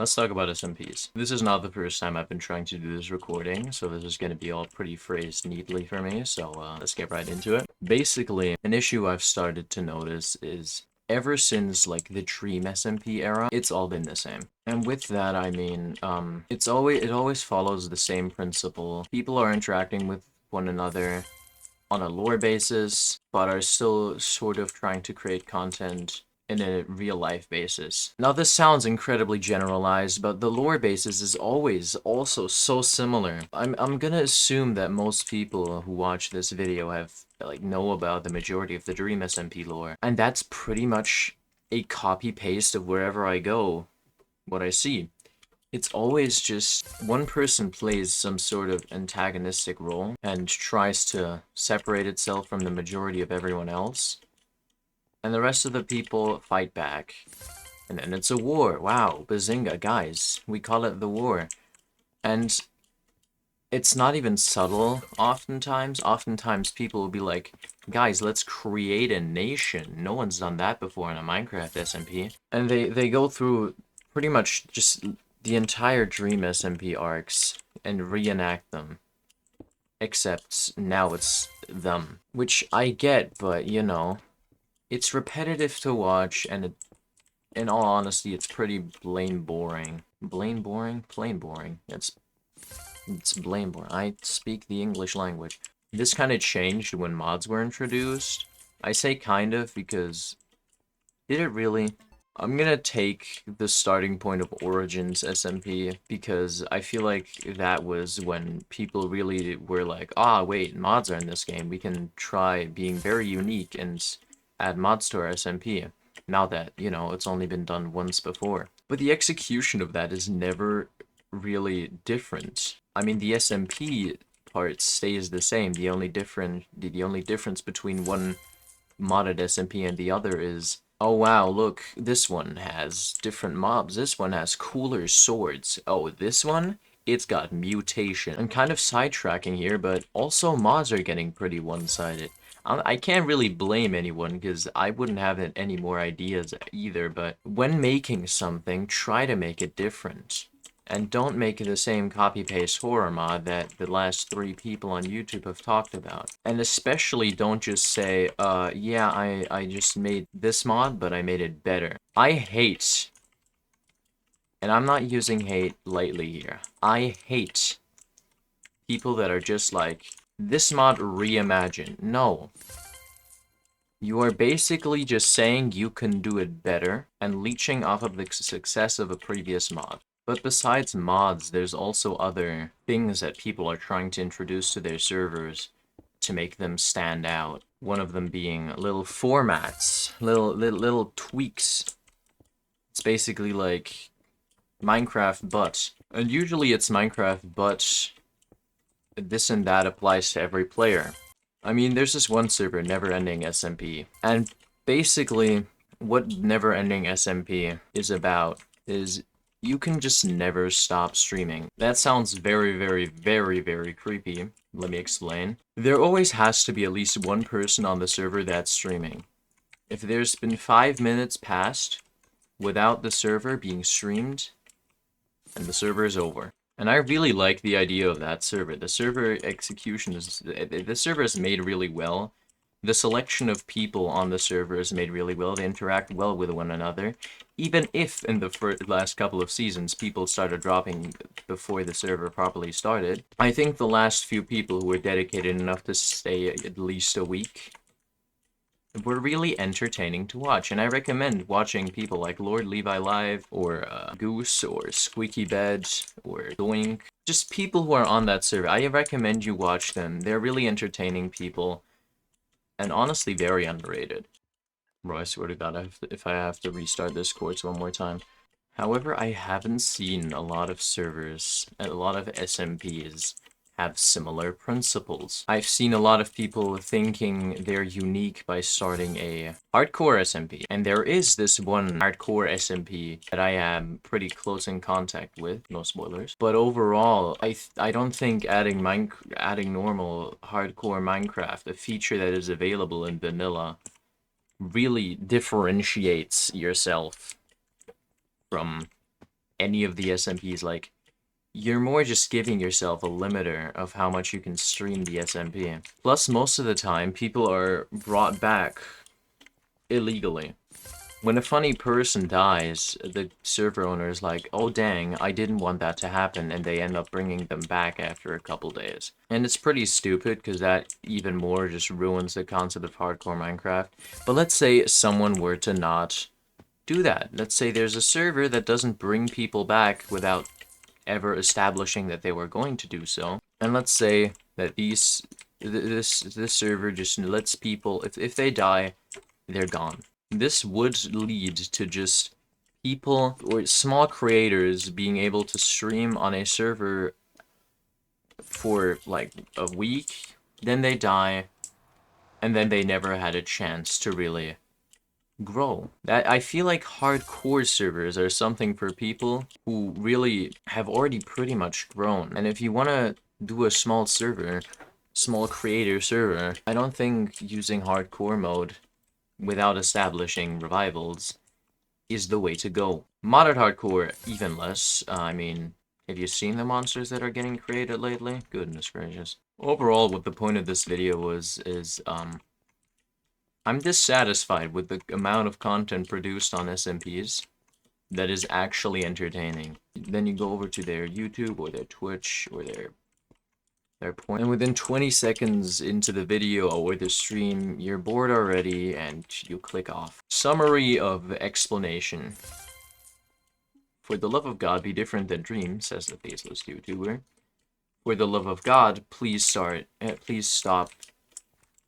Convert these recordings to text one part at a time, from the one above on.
Let's talk about SMPs. This is not the first time I've been trying to do this recording, so this is going to be all pretty phrased neatly for me, so let's get right into it. Basically, an issue I've started to notice is ever since, like, the Dream SMP era, it's all been the same. And with that, I mean, it always follows the same principle. People are interacting with one another on a lore basis, but are still sort of trying to create content in a real-life basis. Now, this sounds incredibly generalized, but the lore basis is always also so similar. I'm gonna assume that most people who watch this video have, like, know about the majority of the Dream SMP lore, and that's pretty much a copy-paste of wherever I go, what I see. It's always just one person plays some sort of antagonistic role and tries to separate itself from the majority of everyone else, and the rest of the people fight back. And then it's a war. Wow, bazinga, guys. We call it the war. And it's not even subtle oftentimes. Oftentimes people will be like, guys, let's create a nation. No one's done that before in a Minecraft SMP. And they go through pretty much just the entire Dream SMP arcs and reenact them. Except now it's them. Which I get, but you know, it's repetitive to watch, and in all honesty, it's pretty plain boring. Plain boring? Plain boring. It's plain boring. I speak the English language. This kind of changed when mods were introduced. I say kind of because... Did it really? I'm gonna take the starting point of Origins SMP because I feel like that was when people really were like, ah, wait, mods are in this game. We can try being very unique and add mods to our SMP. Now that, you know, it's only been done once before. But the execution of that is never really different. I mean, the SMP part stays the same. The only difference between one modded SMP and the other is, oh wow, look, this one has different mobs. This one has cooler swords. Oh, this one? It's got mutation. I'm kind of sidetracking here, but also mods are getting pretty one-sided. I can't really blame anyone because I wouldn't have any more ideas either, but when making something, try to make it different. And don't make the same copy-paste horror mod that the last 3 people on YouTube have talked about. And especially don't just say, yeah, I just made this mod, but I made it better. I hate, and I'm not using hate lightly here, I hate people that are just like, this mod reimagined. No. You are basically just saying you can do it better and leeching off of the success of a previous mod. But besides mods, there's also other things that people are trying to introduce to their servers to make them stand out. One of them being little formats, little tweaks. It's basically like Minecraft but. And usually it's Minecraft but this and that applies to every player. I mean, there's this one server, Never Ending SMP, and basically what Never Ending SMP is about is you can just never stop streaming. That sounds very, very, very, very creepy. Let me explain. There always has to be at least one person on the server that's streaming. If there's been 5 minutes passed without the server being streamed, and the server is over. And I really like the idea of that server. The server execution is... The server is made really well. The selection of people on the server is made really well. They interact well with one another. Even if in the last couple of seasons people started dropping before the server properly started, I think the last few people who were dedicated enough to stay at least a week were really entertaining to watch, and I recommend watching people like Lord Levi Live, or Goose, or Squeaky Bed, or Doink. Just people who are on that server. I recommend you watch them. They're really entertaining people, and honestly very underrated. Bro, I swear to God, if I have to restart this course one more time. However, I haven't seen a lot of servers, a lot of SMPs, have similar principles. I've seen a lot of people thinking they're unique by starting a hardcore SMP, and there is this one hardcore SMP that I am pretty close in contact with, no spoilers. But overall, I don't think adding normal hardcore Minecraft, a feature that is available in vanilla, really differentiates yourself from any of the SMPs. Like, you're more just giving yourself a limiter of how much you can stream the SMP. Plus, most of the time, people are brought back illegally. When a funny person dies, the server owner is like, oh dang, I didn't want that to happen, and they end up bringing them back after a couple days. And it's pretty stupid, because that even more just ruins the concept of hardcore Minecraft. But let's say someone were to not do that. Let's say there's a server that doesn't bring people back without ever establishing that they were going to do so. And let's say that this server just lets people, if they die, they're gone. This would lead to just people or small creators being able to stream on a server for like a week, then they die, and then they never had a chance to really grow. I feel like hardcore servers are something for people who really have already pretty much grown. And if you want to do a small server, small creator server, I don't think using hardcore mode without establishing revivals is the way to go. Modded hardcore, even less. I mean, have you seen the monsters that are getting created lately? Goodness gracious. Overall, what the point of this video was is, I'm dissatisfied with the amount of content produced on SMPs that is actually entertaining. Then you go over to their YouTube or their Twitch or their point, and within 20 seconds into the video or the stream, you're bored already and you click off. Summary of explanation. For the love of God, be different than dreams, says the faceless YouTuber. For the love of God, please stop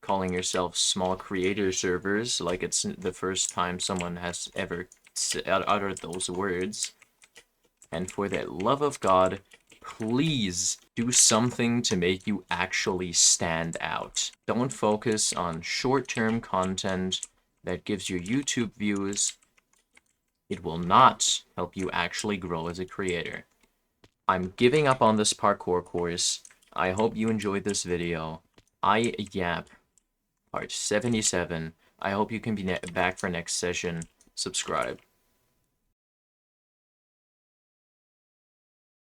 calling yourself small creator servers like it's the first time someone has ever uttered those words. And for the love of God, please do something to make you actually stand out. Don't focus on short-term content that gives you YouTube views. It will not help you actually grow as a creator. I'm giving up on this parkour course. I hope you enjoyed this video. I Yap, part 77. I hope you can be back for next session. Subscribe.